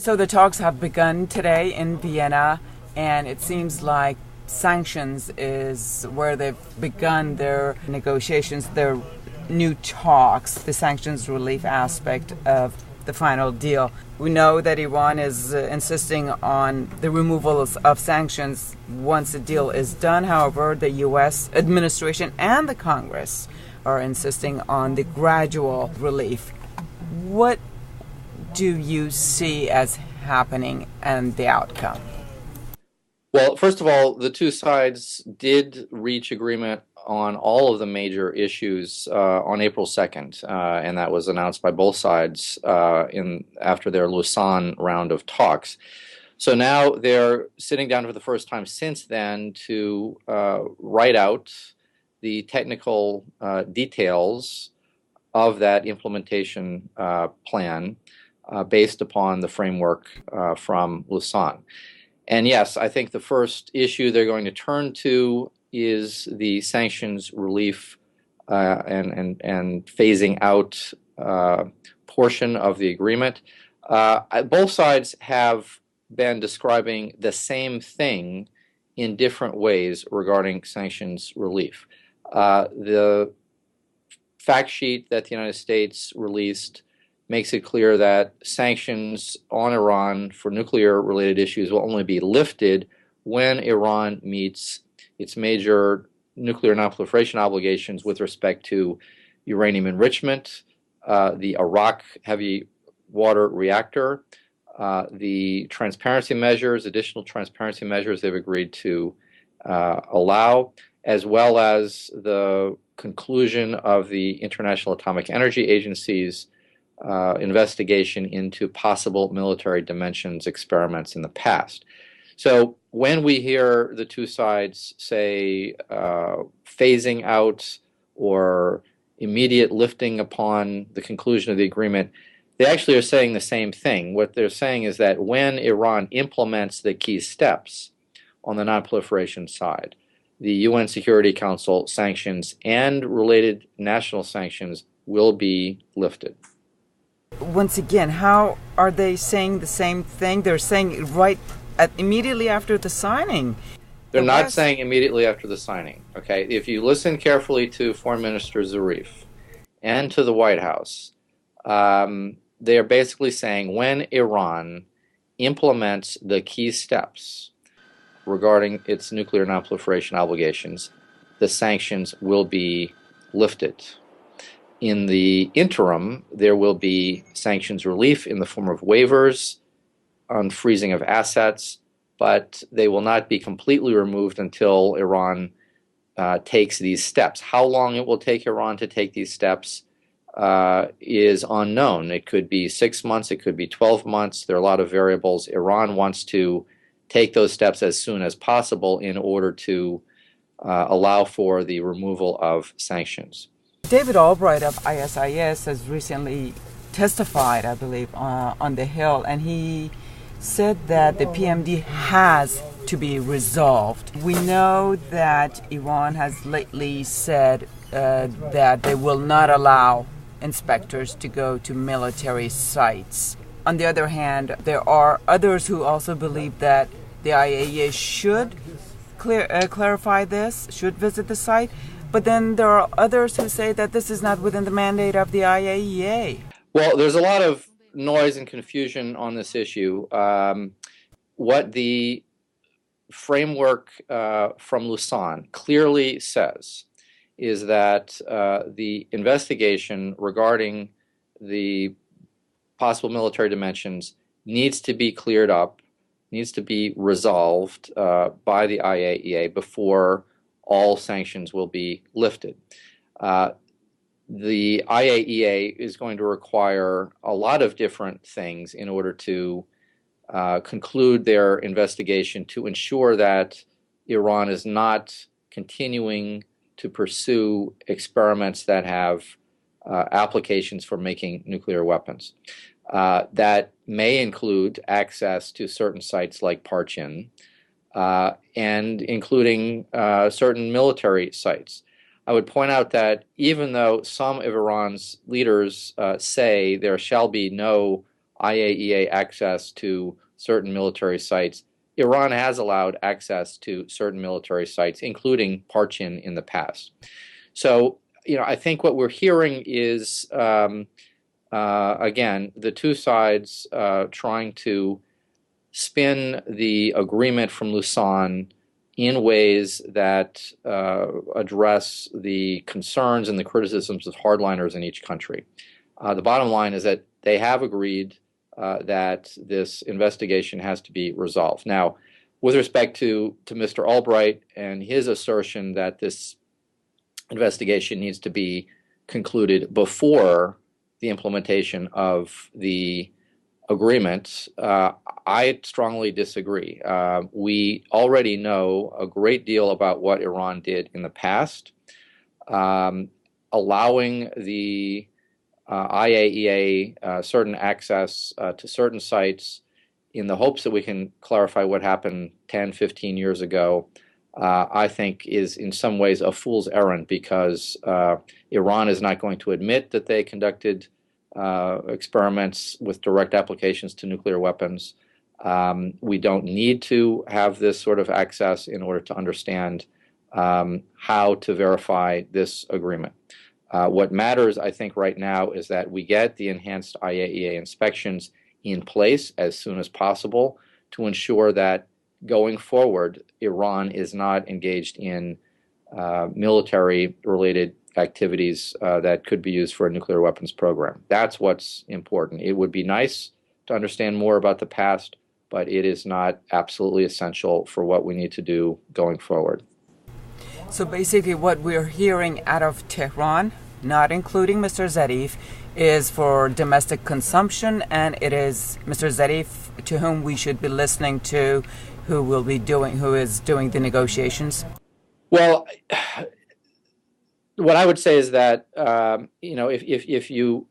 So the talks have begun today in Vienna, and it seems like sanctions is where they've begun their negotiations, their new talks, the sanctions relief aspect of the final deal. We know that Iran is insisting on the removal of sanctions once the deal is done. However, the U.S. administration and the Congress are insisting on the gradual relief. What do you see as happening and the outcome? Well, first of all, the two sides did reach agreement on all of the major issues on April 2nd, and that was announced by both sides after their Lausanne round of talks. So now they're sitting down for the first time since then to write out the technical details of that implementation plan based upon the framework from Lausanne. And yes, I think the first issue they're going to turn to is the sanctions relief and phasing out portion of the agreement. Both sides have been describing the same thing in different ways regarding sanctions relief. The fact sheet that the United States released makes it clear that sanctions on Iran for nuclear-related issues will only be lifted when Iran meets its major nuclear nonproliferation obligations with respect to uranium enrichment, the Iraq heavy water reactor, the transparency measures, additional transparency measures they've agreed to allow, as well as the conclusion of the International Atomic Energy Agency's investigation into possible military dimensions experiments in the past. So when we hear the two sides say phasing out or immediate lifting upon the conclusion of the agreement, they actually are saying the same thing. What they're saying is that when Iran implements the key steps on the nonproliferation side, the UN Security Council sanctions and related national sanctions will be lifted. Once again, how are they saying the same thing? They're saying it immediately after the signing. They're not saying immediately after the signing. Okay, if you listen carefully to Foreign Minister Zarif and to the White House, they are basically saying when Iran implements the key steps regarding its nuclear nonproliferation obligations, the sanctions will be lifted. In the interim, there will be sanctions relief in the form of waivers on freezing of assets, but they will not be completely removed until Iran takes these steps. How long it will take Iran to take these steps is unknown. It could be 6 months, it could be 12 months. There are a lot of variables. Iran wants to take those steps as soon as possible in order to allow for the removal of sanctions. David Albright of ISIS has recently testified, I believe, on the Hill, and he said that the PMD has to be resolved. We know that Iran has lately said that they will not allow inspectors to go to military sites. On the other hand, there are others who also believe that the IAEA should clarify this, should visit the site. But then there are others who say that this is not within the mandate of the IAEA. Well, there's a lot of noise and confusion on this issue. What the framework from Lausanne clearly says is that the investigation regarding the possible military dimensions needs to be cleared up, needs to be resolved by the IAEA before all sanctions will be lifted. The IAEA is going to require a lot of different things in order to conclude their investigation to ensure that Iran is not continuing to pursue experiments that have applications for making nuclear weapons. That may include access to certain sites like Parchin, and including certain military sites. I would point out that even though some of Iran's leaders say there shall be no IAEA access to certain military sites. Iran has allowed access to certain military sites, including Parchin in the past. So, I think what we're hearing is, again, the two sides trying to spin the agreement from Lausanne in ways that address the concerns and the criticisms of hardliners in each country. The bottom line is that they have agreed that this investigation has to be resolved. Now, with respect to Mr. Albright and his assertion that this investigation needs to be concluded before the implementation of the agreement, I strongly disagree. We already know a great deal about what Iran did in the past, allowing the IAEA certain access to certain sites in the hopes that we can clarify what happened 10, 15 years ago, I think is in some ways a fool's errand, because Iran is not going to admit that they conducted experiments with direct applications to nuclear weapons. We don't need to have this sort of access in order to understand how to verify this agreement. What matters, I think, right now is that we get the enhanced IAEA inspections in place as soon as possible to ensure that going forward, Iran is not engaged in military-related activities that could be used for a nuclear weapons program. That's what's important. It would be nice to understand more about the past, but it is not absolutely essential for what we need to do going forward. So basically what we're hearing out of Tehran, not including Mr. Zarif, is for domestic consumption, and it is Mr. Zarif to whom we should be listening to, who is doing the negotiations. Well, what I would say is that if you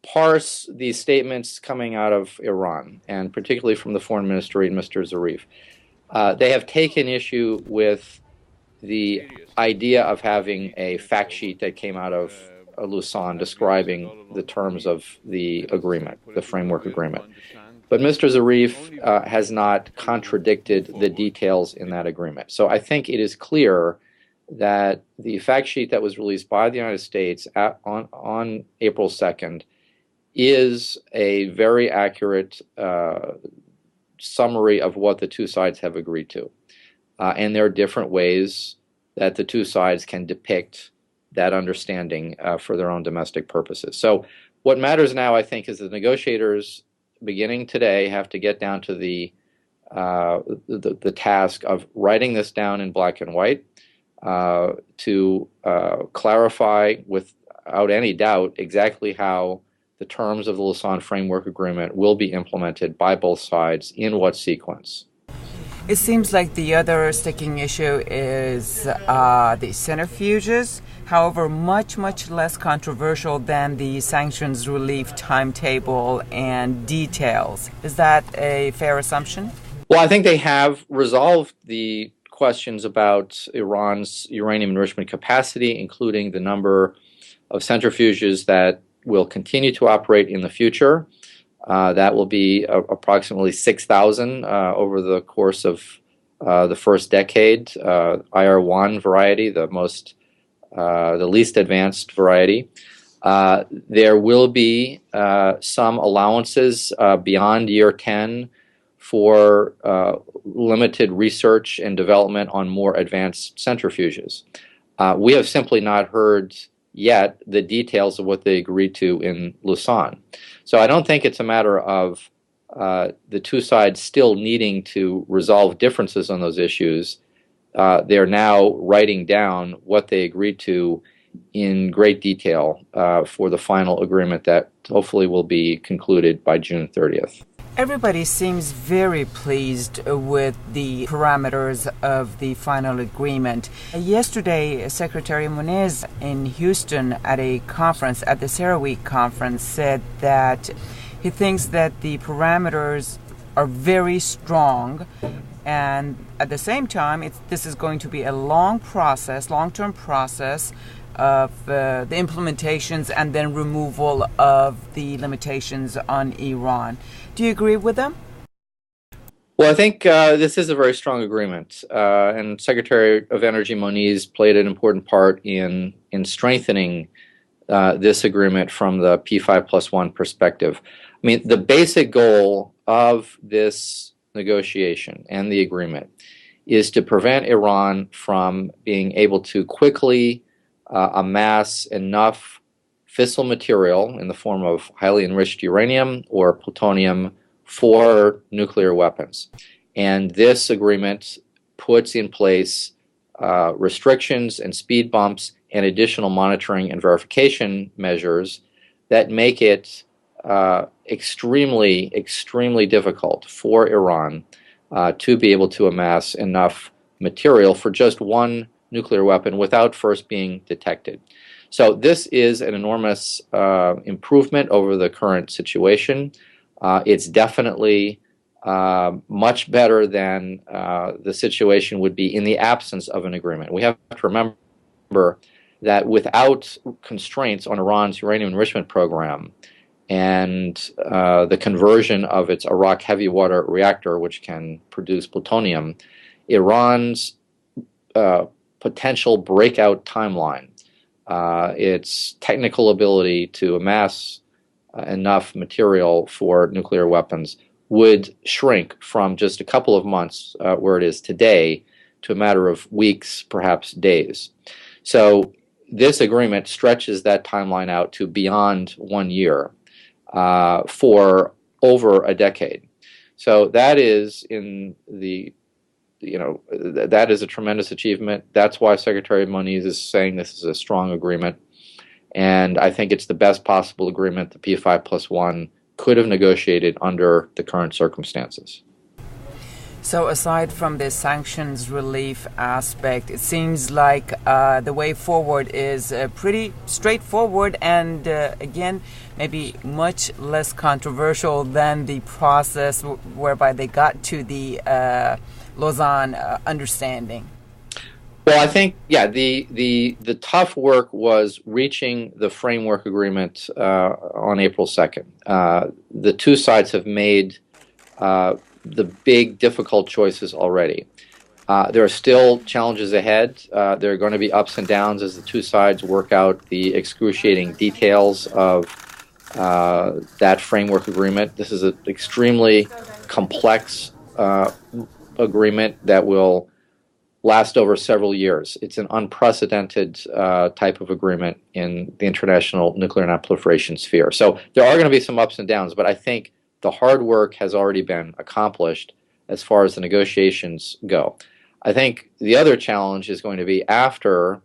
parse these statements coming out of Iran, and particularly from the foreign ministry and Mr. Zarif, they have taken issue with the idea of having a fact sheet that came out of Lausanne describing the terms of the agreement, the framework agreement. But Mr. Zarif has not contradicted the details in that agreement. So I think it is clear that the fact sheet that was released by the United States on April 2nd is a very accurate summary of what the two sides have agreed to. And there are different ways that the two sides can depict that understanding for their own domestic purposes. So what matters now, I think, is the negotiators, beginning today, have to get down to the task of writing this down in black and white to clarify without any doubt exactly how the terms of the Lausanne Framework Agreement will be implemented by both sides in what sequence. It seems like the other sticking issue is the centrifuges, however, much less controversial than the sanctions relief timetable and details. Is that a fair assumption? Well, I think they have resolved the questions about Iran's uranium enrichment capacity, including the number of centrifuges that will continue to operate in the future. That will be approximately 6,000 over the course of the first decade. IR1 variety, the least advanced variety. There will be some allowances beyond year 10 for limited research and development on more advanced centrifuges. We have simply not heard yet the details of what they agreed to in Lausanne. So I don't think it's a matter of the two sides still needing to resolve differences on those issues. They're now writing down what they agreed to in great detail for the final agreement that hopefully will be concluded by June 30th. Everybody seems very pleased with the parameters of the final agreement. Yesterday, Secretary Muniz in Houston at a conference, at the CERAWeek conference, said that he thinks that the parameters are very strong, and at the same time, this is going to be a long process, long-term process, of the implementations and then removal of the limitations on Iran. Do you agree with them? Well, I think this is a very strong agreement, and Secretary of Energy Moniz played an important part in strengthening this agreement from the P5+1 perspective. I mean, the basic goal of this negotiation and the agreement is to prevent Iran from being able to quickly amass enough fissile material in the form of highly enriched uranium or plutonium for nuclear weapons. And this agreement puts in place restrictions and speed bumps and additional monitoring and verification measures that make it extremely, extremely difficult for Iran to be able to amass enough material for just one nuclear weapon without first being detected. So this is an enormous improvement over the current situation. It's definitely much better than the situation would be in the absence of an agreement. We have to remember that without constraints on Iran's uranium enrichment program and the conversion of its Arak heavy water reactor, which can produce plutonium, Iran's potential breakout timeline, its technical ability to amass enough material for nuclear weapons would shrink from just a couple of months where it is today to a matter of weeks, perhaps days. So this agreement stretches that timeline out to beyond 1 year for over a decade. So that is that is a tremendous achievement. That's why Secretary Moniz is saying this is a strong agreement. And I think it's the best possible agreement the P5+1 could have negotiated under the current circumstances. So aside from the sanctions relief aspect, it seems like the way forward is pretty straightforward and, again, maybe much less controversial than the process whereby they got to the Lausanne understanding. Well, I think, yeah, the tough work was reaching the framework agreement on April 2nd. The two sides have made the big, difficult choices already. There are still challenges ahead. There are going to be ups and downs as the two sides work out the excruciating details of that framework agreement. This is an extremely complex agreement that will last over several years. It's an unprecedented type of agreement in the international nuclear non-proliferation sphere. So there are going to be some ups and downs, but I think the hard work has already been accomplished as far as the negotiations go. I think the other challenge is going to be after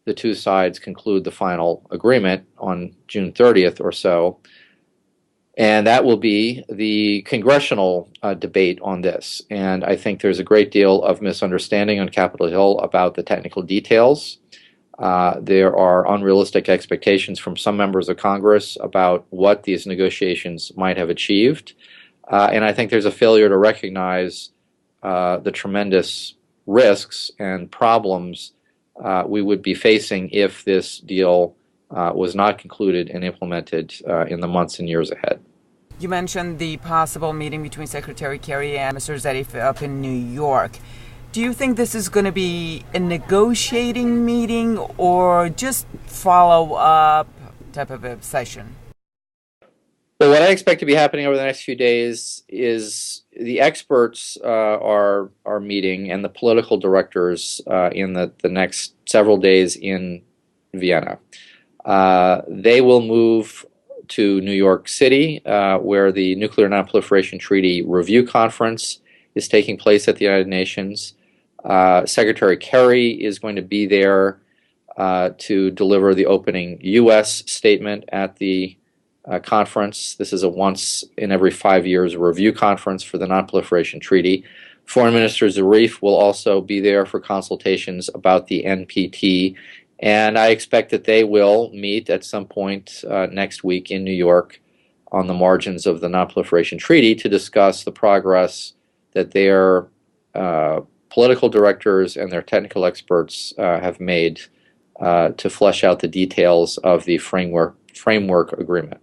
the two sides conclude the final agreement on June 30th or so, and that will be the congressional debate on this. And I think there's a great deal of misunderstanding on Capitol Hill about the technical details. There are unrealistic expectations from some members of Congress about what these negotiations might have achieved. And I think there's a failure to recognize the tremendous risks and problems we would be facing if this deal was not concluded and implemented in the months and years ahead. You mentioned the possible meeting between Secretary Kerry and Mr. Zarif up in New York. Do you think this is going to be a negotiating meeting or just follow-up type of a session? Well, what I expect to be happening over the next few days is the experts are meeting and the political directors in the next several days in Vienna. They will move to New York City, where the Nuclear Non-Proliferation Treaty Review Conference is taking place at the United Nations. Secretary Kerry is going to be there to deliver the opening U.S. statement at the conference. This is a once in every 5 years review conference for the Non-Proliferation Treaty. Foreign Minister Zarif will also be there for consultations about the NPT, and I expect that they will meet at some point next week in New York on the margins of the Non-Proliferation Treaty to discuss the progress that their political directors and their technical experts have made to flesh out the details of the framework agreement.